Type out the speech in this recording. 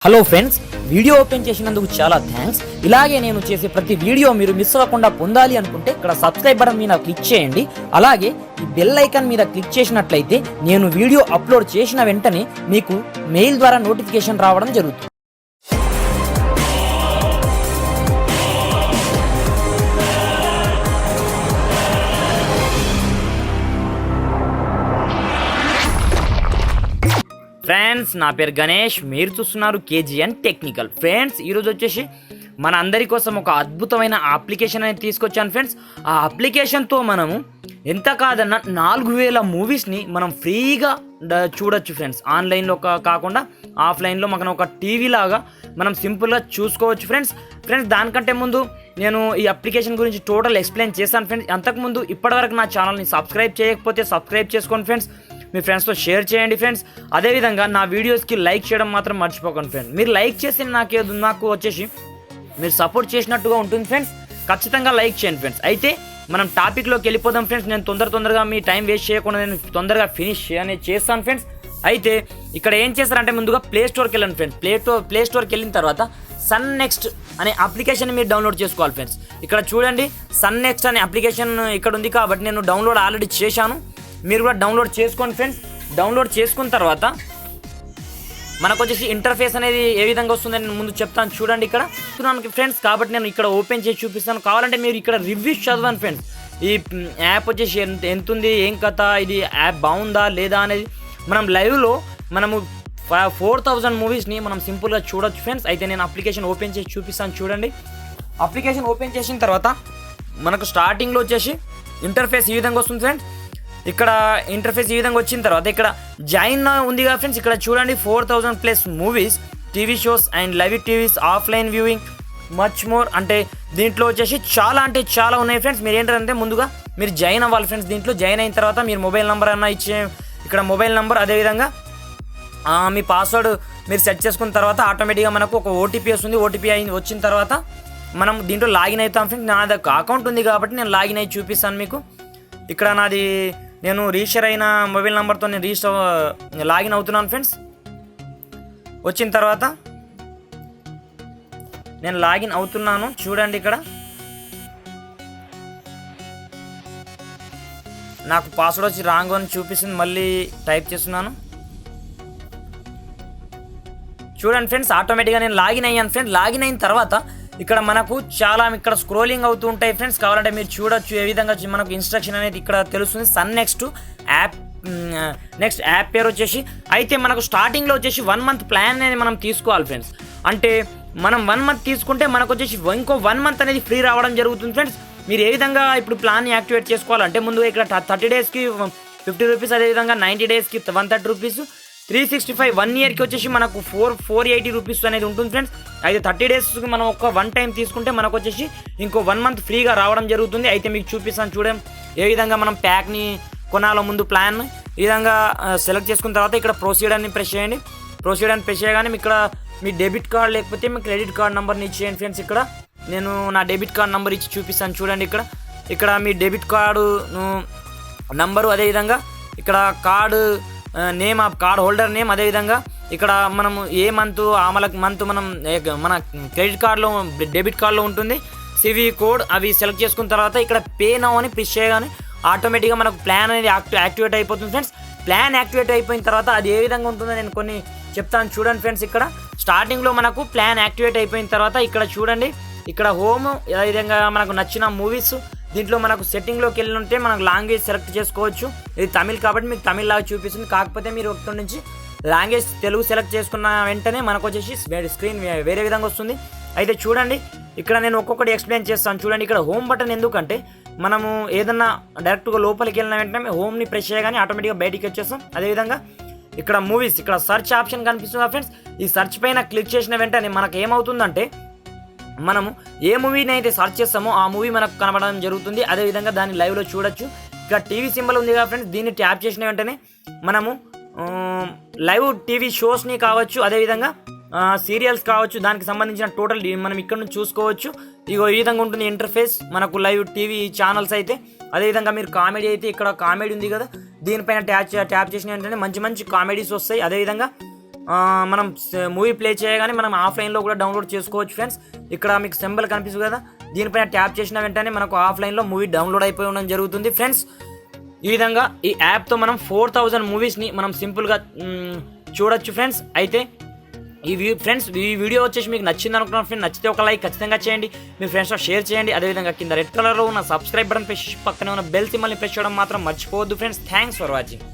Hello friends, video open చేసినందుకు చాలా thanks. ఇలాగే నేను చేసే ప్రతి వీడియో మీరు మిస్ అవ్వకుండా పొందాలి అనుకుంటే ఇక్కడ సబ్స్క్రైబ్ బటన్ మీద క్లిక్ చేయండి. అలాగే ఈ బెల్ ఐకాన్ మీద క్లిక్ చేసినట్లయితే నేను వీడియో అప్లోడ్ చేసిన వెంటనే మీకు మెయిల్ ద్వారా నోటిఫికేషన్ రావడం జరుగుతుంది. ఫ్రెండ్స్, నా పేరు గణేష్, మీరు చూస్తున్నారు కేజీఎన్ టెక్నికల్. ఫ్రెండ్స్, ఈరోజు వచ్చేసి మన అందరి కోసం ఒక అద్భుతమైన అప్లికేషన్ అనేది తీసుకొచ్చాను ఫ్రెండ్స్. ఆ అప్లికేషన్తో మనము ఎంత కాదన్నా 4000 మూవీస్ని మనం ఫ్రీగా చూడొచ్చు ఫ్రెండ్స్. ఆన్లైన్లో కాకుండా ఆఫ్లైన్లో మనం ఒక టీవీ లాగా మనం సింపుల్గా చూసుకోవచ్చు ఫ్రెండ్స్. దానికంటే ముందు నేను ఈ అప్లికేషన్ గురించి టోటల్ ఎక్స్ప్లెయిన్ చేశాను ఫ్రెండ్స్. అంతకుముందు ఇప్పటివరకు నా ఛానల్ని సబ్స్క్రైబ్ చేయకపోతే సబ్స్క్రైబ్ చేసుకోండి ఫ్రెండ్స్. మీ ఫ్రెండ్స్తో షేర్ చేయండి ఫ్రెండ్స్. అదేవిధంగా నా వీడియోస్కి లైక్ చేయడం మాత్రం మర్చిపోకండి ఫ్రెండ్స్. మీరు లైక్ చేసి నాకు వచ్చేసి మీరు సపోర్ట్ చేసినట్టుగా ఉంటుంది ఫ్రెండ్స్. ఖచ్చితంగా లైక్ చేయండి ఫ్రెండ్స్. అయితే మనం టాపిక్లోకి వెళ్ళిపోదాం ఫ్రెండ్స్. నేను తొందరగా మీ టైం వేస్ట్ చేయకుండా నేను తొందరగా ఫినిష్ అనేది చేస్తాను ఫ్రెండ్స్. అయితే ఇక్కడ ఏం చేస్తారంటే ముందుగా ప్లే స్టోర్కి వెళ్ళండి ఫ్రెండ్స్. ప్లే స్టోర్కి వెళ్ళిన తర్వాత సన్ నెక్స్ట్ అనే అప్లికేషన్ మీరు డౌన్లోడ్ చేసుకోవాలి ఫ్రెండ్స్. ఇక్కడ చూడండి, సన్ నెక్స్ట్ అనే అప్లికేషన్ ఇక్కడ ఉంది కాబట్టి నేను డౌన్లోడ్ ఆల్రెడీ చేశాను. మీరు కూడా డౌన్లోడ్ చేసుకోండి ఫ్రెండ్స్. డౌన్లోడ్ చేసుకున్న తర్వాత మనకు వచ్చేసి ఇంటర్ఫేస్ అనేది ఏ విధంగా వస్తుందని నేను ముందు చెప్తాను. చూడండి ఇక్కడ ఫ్రెండ్స్. కాబట్టి నేను ఇక్కడ ఓపెన్ చేసి చూపిస్తాను. కావాలంటే మీరు ఇక్కడ రివ్యూస్ చదవండి ఫ్రెండ్స్. ఈ యాప్ వచ్చేసి ఎంత ఉంది, ఏం కథ, ఇది యాప్ బాగుందా లేదా అనేది మనం లైవ్లో మనము 4000 మూవీస్ని మనం సింపుల్గా చూడొచ్చు ఫ్రెండ్స్. అయితే నేను అప్లికేషన్ ఓపెన్ చేసి చూపిస్తాను. చూడండి, అప్లికేషన్ ఓపెన్ చేసిన తర్వాత మనకు స్టార్టింగ్లో వచ్చేసి ఇంటర్ఫేస్ ఈ విధంగా వస్తుంది ఫ్రెండ్స్. ఇక్కడ ఇంటర్ఫేస్ ఈ విధంగా వచ్చిన తర్వాత ఇక్కడ జాయిన్ ఉంది కదా ఫ్రెండ్స్. ఇక్కడ చూడండి 4000+ movies, TV shows and live TVs, offline viewing, much more. అంటే దీంట్లో వచ్చేసి చాలా ఉన్నాయి ఫ్రెండ్స్. మీరు ఏంటంటే ముందుగా మీరు జాయిన్ అవ్వాలి ఫ్రెండ్స్. దీంట్లో జాయిన్ అయిన తర్వాత మీరు మొబైల్ నెంబర్ అన్న ఇచ్చే, ఇక్కడ మొబైల్ నెంబర్, అదేవిధంగా మీ పాస్వర్డ్ మీరు సెట్ చేసుకున్న తర్వాత ఆటోమేటిక్గా మనకు ఒక ఓటీపీ వస్తుంది. ఓటీపీ వచ్చిన తర్వాత మనం దీంట్లో లాగిన్ అవుతాం ఫ్రెండ్స్. నాది ఒక అకౌంట్ ఉంది కాబట్టి నేను లాగిన్ అయ్యి చూపిస్తాను మీకు. ఇక్కడ నాది నేను రిజిస్టర్ అయిన మొబైల్ నెంబర్తో నేను లాగిన్ అవుతున్నాను ఫ్రెండ్స్. వచ్చిన తర్వాత నేను లాగిన్ అవుతున్నాను. చూడండి, ఇక్కడ నాకు పాస్వర్డ్ వచ్చి రాంగ్ అని చూపిస్తుంది. మళ్ళీ టైప్ చేస్తున్నాను. చూడండి ఫ్రెండ్స్, ఆటోమేటిక్గా నేను లాగిన్ అయ్యాను ఫ్రెండ్స్. లాగిన్ అయిన తర్వాత ఇక్కడ మనకు చాలా ఇక్కడ స్క్రోలింగ్ అవుతూ ఉంటాయి ఫ్రెండ్స్. కావాలంటే మీరు చూడొచ్చు ఏ విధంగా మనకు ఇన్స్ట్రక్షన్ అనేది ఇక్కడ తెలుస్తుంది. సన్ నెక్స్ట్ యాప్ పేరు వచ్చేసి. అయితే మనకు స్టార్టింగ్లో వచ్చేసి 1 మంత్ ప్లాన్ అనేది మనం తీసుకోవాలి ఫ్రెండ్స్. అంటే మనం 1 మంత్ తీసుకుంటే మనకు వచ్చేసి ఇంకో 1 మంత్ అనేది ఫ్రీ రావడం జరుగుతుంది ఫ్రెండ్స్. మీరు ఏ విధంగా ఇప్పుడు ప్లాన్ యాక్టివేట్ చేసుకోవాలంటే ముందుగా ఇక్కడ 30 డేస్కి 50 రూపీస్, అదేవిధంగా 90 డేస్కి 130 రూపీస్, 365 1 ఇయర్కి వచ్చేసి మనకు 480 రూపీస్ అనేది ఉంటుంది ఫ్రెండ్స్. అయితే 30 డేస్కి మనం ఒక 1 టైం తీసుకుంటే మనకు వచ్చేసి ఇంకో 1 మంత్ ఫ్రీగా రావడం జరుగుతుంది. అయితే మీకు చూపిస్తాను చూడండి ఏ విధంగా మనం ప్యాక్ని కొనాలో. ముందు ప్లాన్ ఈ విధంగా సెలెక్ట్ చేసుకున్న తర్వాత ఇక్కడ ప్రొసీడ్ అని ప్రెస్ చేయండి. ప్రొసీడ్ అని ప్రెస్ చేయగానే ఇక్కడ మీ డెబిట్ కార్డ్ లేకపోతే మీ క్రెడిట్ కార్డ్ నెంబర్ని ఇచ్చేయండి ఫ్రెండ్స్. ఇక్కడ నేను నా డెబిట్ కార్డ్ నెంబర్ ఇచ్చి చూపిస్తాను. చూడండి, ఇక్కడ మీ డెబిట్ కార్డు నంబరు, అదేవిధంగా ఇక్కడ card name of card holder name, అదేవిధంగా ఇక్కడ మనము ఏ మంత్ మంత్ మనం మన క్రెడిట్ కార్డులో డెబిట్ కార్డులో ఉంటుంది సివి కోడ్, అవి సెలెక్ట్ చేసుకున్న తర్వాత ఇక్కడ పే నౌ అని ప్రెస్ చేయగానే ఆటోమేటిక్గా మనకు ప్లాన్ అనేది యాక్టివేట్ అయిపోతుంది ఫ్రెండ్స్. ప్లాన్ యాక్టివేట్ అయిపోయిన తర్వాత అది ఏ విధంగా ఉంటుందో నేను కొన్ని చెప్తాను. చూడండి ఫ్రెండ్స్, ఇక్కడ స్టార్టింగ్లో మనకు ప్లాన్ యాక్టివేట్ అయిపోయిన తర్వాత ఇక్కడ చూడండి, ఇక్కడ హోమ్, అదేవిధంగా మనకు నచ్చిన మూవీస్, దీంట్లో మనకు సెట్టింగ్లోకి వెళ్ళి ఉంటే మనకు లాంగ్వేజ్ సెలెక్ట్ చేసుకోవచ్చు. ఇది తమిళ్ కాబట్టి మీకు తమిళ్ లాగా చూపిస్తుంది. కాకపోతే మీరు ఒకటి నుంచి లాంగ్వేజ్ తెలుగు సెలెక్ట్ చేసుకున్న వెంటనే మనకు వచ్చేసి స్క్రీన్ వేరే విధంగా వస్తుంది. అయితే చూడండి, ఇక్కడ నేను ఒక్కొక్కటి ఎక్స్ప్లెయిన్ చేస్తాను. చూడండి, ఇక్కడ హోమ్ బటన్ ఎందుకంటే మనము ఏదన్నా డైరెక్ట్గా లోపలికి వెళ్ళిన వెంటనే హోమ్ని ప్రెస్ చేయగానే ఆటోమేటిక్గా బయటికి వచ్చేస్తాం. అదేవిధంగా ఇక్కడ మూవీస్, ఇక్కడ సెర్చ్ ఆప్షన్ కనిపిస్తుంది ఫ్రెండ్స్. ఈ సెర్చ్ పైన క్లిక్ చేసిన వెంటనే మనకు ఏమవుతుందంటే మనము ఏ మూవీని అయితే సెర్చ్ చేస్తామో ఆ మూవీ మనకు కనబడడం జరుగుతుంది. అదేవిధంగా దాన్ని లైవ్లో చూడొచ్చు. ఇక్కడ టీవీ సింబల్ ఉంది కదా ఫ్రెండ్స్, దీన్ని ట్యాప్ చేసిన వెంటనే మనము లైవ్ టీవీ షోస్ని కావచ్చు, అదేవిధంగా సీరియల్స్ కావచ్చు, దానికి సంబంధించిన టోటల్ మనం ఇక్కడ నుంచి చూసుకోవచ్చు. ఇగో ఈ విధంగా ఉంటుంది ఇంటర్ఫేస్ మనకు లైవ్ టీవీ ఛానల్స్ అయితే. అదేవిధంగా మీరు కామెడీ అయితే ఇక్కడ కామెడీ ఉంది కదా, దీనిపైన ట్యాప్ చేసిన వెంటనే మంచి కామెడీస్ వస్తాయి. అదేవిధంగా మనం మూవీ ప్లే చేయగానే మనం ఆఫ్లైన్లో కూడా డౌన్లోడ్ చేసుకోవచ్చు ఫ్రెండ్స్. ఇక్కడ మీకు సింబల్ కనిపిస్తుంది కదా, దీనిపైన ట్యాప్ చేసిన వెంటనే మనకు ఆఫ్లైన్లో మూవీ డౌన్లోడ్ అయిపోయి ఉండడం జరుగుతుంది ఫ్రెండ్స్. ఈ విధంగా ఈ యాప్తో మనం 4000 మూవీస్ని మనం సింపుల్గా చూడొచ్చు ఫ్రెండ్స్. అయితే ఈ వీడియో వచ్చేసి మీకు నచ్చింది అనుకున్నాను ఫ్రెండ్స్. నచ్చితే ఒక లైక్ ఖచ్చితంగా చేయండి, మీ ఫ్రెండ్స్తో షేర్ చేయండి. అదేవిధంగా కింద రెడ్ కలర్లో ఉన్న సబ్స్క్రైబ్ బటన్ పక్కనే ఉన్న బెల్ సింబల్ని ప్రెస్ చేయడం మాత్రం మర్చిపోవద్దు ఫ్రెండ్స్. Thanks for watching.